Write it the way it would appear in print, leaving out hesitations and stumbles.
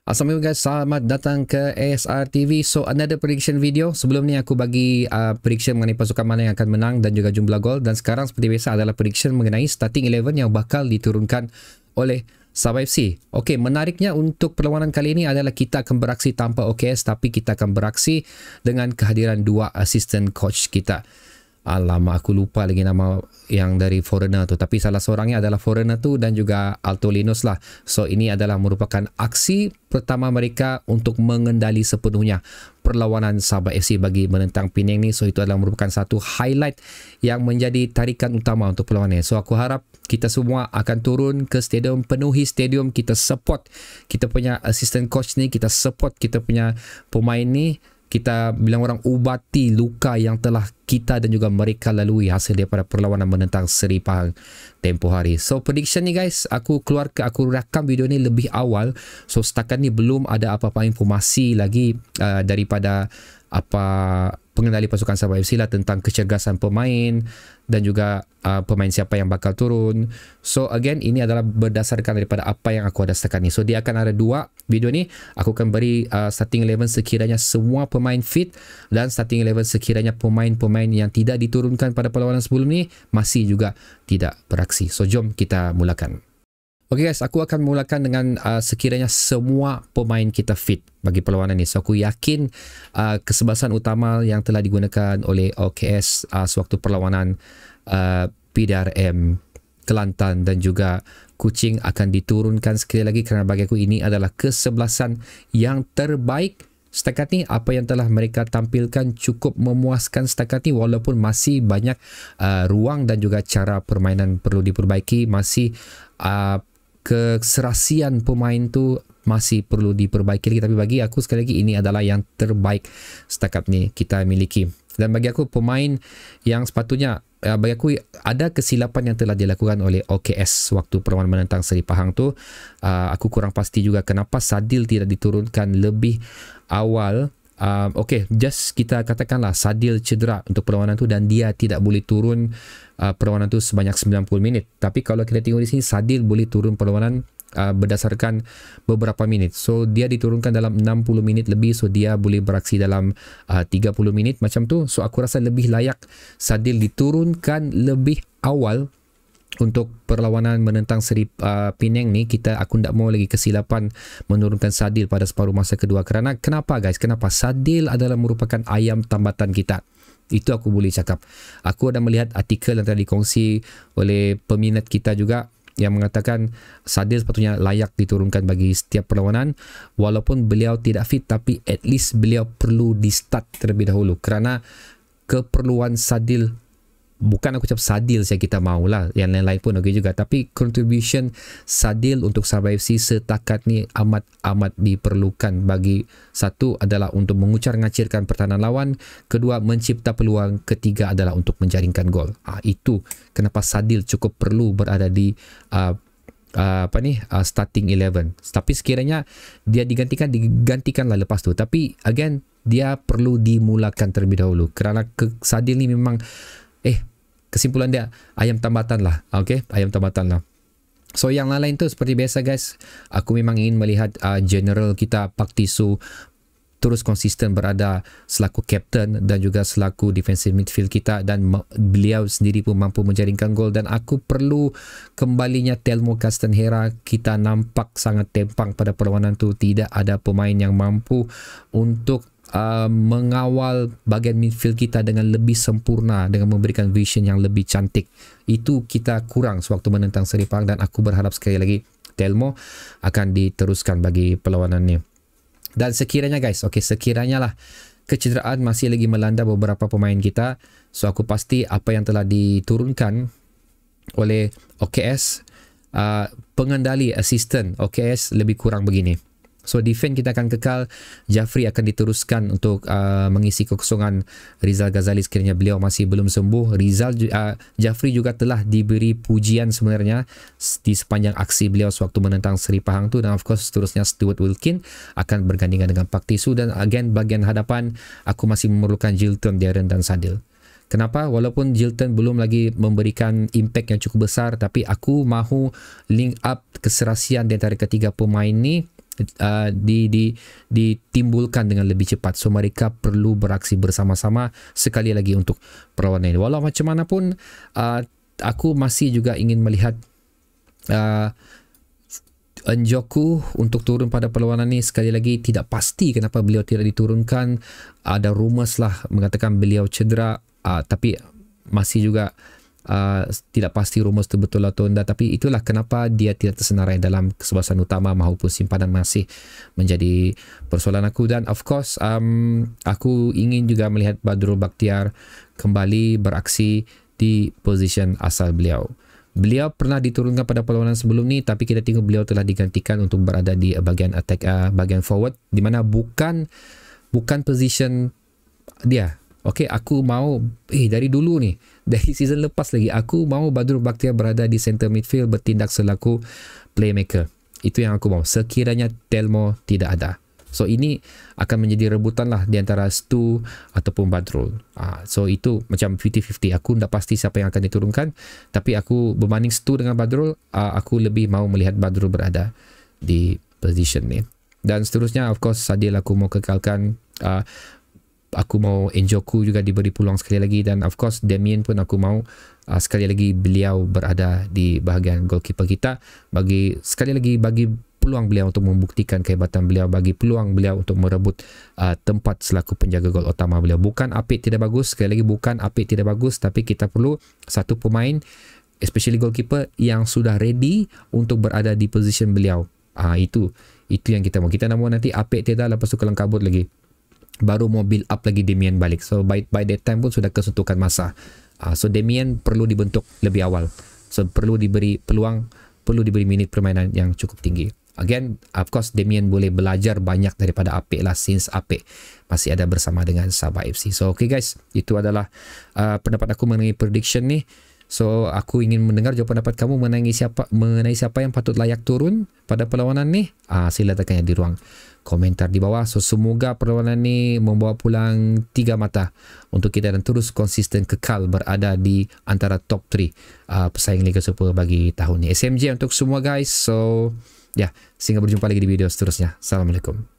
Assalamualaikum guys, selamat datang ke ASR TV. So another prediction video. Sebelum ni aku bagi prediction mengenai pasukan mana yang akan menang dan juga jumlah gol. Dan sekarang seperti biasa adalah prediction mengenai starting 11 yang bakal diturunkan oleh Sabah FC. Okey, menariknya untuk perlawanan kali ini adalah kita akan beraksi tanpa OKS, tapi kita akan beraksi dengan kehadiran dua assistant coach kita. Alamak, aku lupa lagi nama yang dari foreigner tu, tapi salah seorangnya adalah foreigner tu dan juga Alto Linus lah. So ini adalah merupakan aksi pertama mereka untuk mengendali sepenuhnya perlawanan Sabah FC bagi menentang Penang ni. So itu adalah merupakan satu highlight yang menjadi tarikan utama untuk perlawanan ni. So aku harap kita semua akan turun ke stadium, penuhi stadium, kita support kita punya assistant coach ni, kita support kita punya pemain ni. Kita bilang orang ubati luka yang telah kita dan juga mereka lalui hasil daripada perlawanan menentang Seri Pahang tempoh hari. So prediction ni guys, aku rakam video ni lebih awal. So setakat ni belum ada apa-apa informasi lagi daripada apa pengendali pasukan Sabah FC lah tentang kecergasan pemain dan juga pemain siapa yang bakal turun. So again, ini adalah berdasarkan daripada apa yang aku ada setakat ni. So dia akan ada dua video ni. Aku akan beri starting 11 sekiranya semua pemain fit, dan starting 11 sekiranya pemain-pemain yang tidak diturunkan pada perlawanan sebelum ni masih juga tidak beraksi. So jom kita mulakan. Okay guys, aku akan mulakan dengan sekiranya semua pemain kita fit bagi perlawanan ni. So aku yakin kesebasan utama yang telah digunakan oleh OKS sewaktu perlawanan PDRM, Kelantan dan juga Kuching akan diturunkan sekali lagi, kerana bagi aku ini adalah kesebelasan yang terbaik setakat ni. Apa yang telah mereka tampilkan cukup memuaskan setakat ni, walaupun masih banyak ruang dan juga cara permainan perlu diperbaiki. Masih keserasian pemain tu masih perlu diperbaiki lagi, tapi bagi aku sekali lagi ini adalah yang terbaik setakat ni kita miliki. Dan bagi aku pemain yang sepatutnya, bagi aku ada kesilapan yang telah dilakukan oleh OKS waktu perlawanan menentang Seri Pahang tu. Aku kurang pasti juga kenapa Sadil tidak diturunkan lebih awal. Okay, just kita katakanlah Sadil cedera untuk perlawanan tu dan dia tidak boleh turun perlawanan tu sebanyak 90 minit. Tapi kalau kita tengok di sini, Sadil boleh turun perlawanan berdasarkan beberapa minit. So dia diturunkan dalam 60 minit lebih, so dia boleh beraksi dalam 30 minit macam tu. So aku rasa lebih layak Sadil diturunkan lebih awal untuk perlawanan menentang Seri Penang ni. Aku tak mau lagi kesilapan menurunkan Sadil pada separuh masa kedua. Kerana kenapa guys? Kenapa? Sadil adalah merupakan ayam tambatan kita. Itu aku boleh cakap. Aku ada melihat artikel yang telah dikongsi oleh peminat kita juga yang mengatakan Sadil sepatutnya layak diturunkan bagi setiap perlawanan. Walaupun beliau tidak fit, tapi at least beliau perlu di start terlebih dahulu. Kerana keperluan Sadil, bukan aku cakap Sadil saya kita maulah, yang lain-lain pun okey juga, tapi contribution Sadil untuk Sabah FC setakat ni amat diperlukan. Bagi satu adalah untuk mengucar-ngacirkan pertahanan lawan, kedua mencipta peluang, ketiga adalah untuk menjaringkan gol. Itu kenapa Sadil cukup perlu berada di starting 11. Tapi sekiranya dia digantikanlah lepas tu. Tapi again, dia perlu dimulakan terlebih dahulu, kerana Sadil ni memang kesimpulan dia ayam tambatan lah. Okay, ayam tambatan lah. So yang lain tu seperti biasa guys, aku memang ingin melihat general kita Pak Tisu terus konsisten berada selaku kapten dan juga selaku defensive midfield kita, dan beliau sendiri pun mampu menjaringkan gol. Dan aku perlu kembalinya Telmo Castanheira. Kita nampak sangat tempang pada perlawanan tu, tidak ada pemain yang mampu untuk mengawal bahagian midfield kita dengan lebih sempurna, dengan memberikan vision yang lebih cantik. Itu kita kurang sewaktu menentang Seri Pahang, dan aku berharap sekali lagi Telmo akan diteruskan bagi perlawanan ni. Dan sekiranya guys, sekiranya lah kecederaan masih lagi melanda beberapa pemain kita, so aku pasti apa yang telah diturunkan oleh OKS, pengendali assistant OKS lebih kurang begini. So defense kita akan kekal. Jafri akan diteruskan untuk mengisi kekosongan Rizal Ghazali sekiranya beliau masih belum sembuh. Jafri juga telah diberi pujian sebenarnya di sepanjang aksi beliau sewaktu menentang Seri Pahang tu. Dan of course seterusnya Stuart Wilkin akan bergandingan dengan Pak Tisu. Dan again bahagian hadapan aku masih memerlukan Jilton, Darren dan Sadil. Kenapa? Walaupun Jilton belum lagi memberikan impact yang cukup besar, tapi aku mahu link up keserasian di antara ketiga pemain ni ditimbulkan dengan lebih cepat. So mereka perlu beraksi bersama-sama sekali lagi untuk perlawanan ini. Walau macam mana pun aku masih juga ingin melihat Njoku untuk turun pada perlawanan ini. Sekali lagi tidak pasti kenapa beliau tidak diturunkan. Ada rumours lah mengatakan beliau cedera, tapi masih juga tidak pasti rumus itu betul atau tidak, tapi itulah kenapa dia tidak tersenarai dalam kesebelasan utama maupun simpanan masih menjadi persoalan aku. Dan of course aku ingin juga melihat Badrul Bakhtiar kembali beraksi di position asal beliau. Beliau pernah diturunkan pada perlawanan sebelum ni, tapi kita tengok beliau telah digantikan untuk berada di bahagian attack, bahagian forward, di mana bukan position dia. Okey, aku mau dari dulu ni, dari season lepas lagi, aku mau Badrul Bakhtiar berada di center midfield bertindak selaku playmaker. Itu yang aku mau sekiranya Telmo tidak ada. So ini akan menjadi rebutan lah di antara Stu ataupun Badrul. So itu macam 50-50. Aku tak pasti siapa yang akan diturunkan, tapi aku berbanding Stu dengan Badrul, aku lebih mau melihat Badrul berada di position ni. Dan seterusnya of course Sadil aku mau kekalkan, aku mau Njoku juga diberi peluang sekali lagi, dan of course Damien pun aku mau sekali lagi beliau berada di bahagian goalkeeper kita, bagi sekali lagi bagi peluang beliau untuk membuktikan kehebatan beliau, bagi peluang beliau untuk merebut tempat selaku penjaga gol utama beliau. Bukan Apik tidak bagus, sekali lagi bukan Apik tidak bagus, tapi kita perlu satu pemain especially goalkeeper yang sudah ready untuk berada di position beliau. Itu yang kita mau. Kita nak mau nanti Apik tidak, lepas tu kelang kabut lagi, baru mau build up lagi Damien balik. So by that time pun sudah kesuntukan masa. So Damien perlu dibentuk lebih awal. So perlu diberi peluang, perlu diberi minit permainan yang cukup tinggi. Again, of course Damien boleh belajar banyak daripada Apik lah, since Apik masih ada bersama dengan Sabah FC. So okay guys, itu adalah pendapat aku mengenai prediction ni. So aku ingin mendengar jawapan pendapat kamu mengenai siapa yang patut layak turun pada perlawanan ni. Sila tekannya di ruang komentar di bawah. So semoga perlawanan ni membawa pulang 3 mata untuk kita dan terus konsisten kekal berada di antara top 3 pesaing Liga Super bagi tahun ni. SMJ untuk semua guys. So sehingga berjumpa lagi di video seterusnya. Assalamualaikum.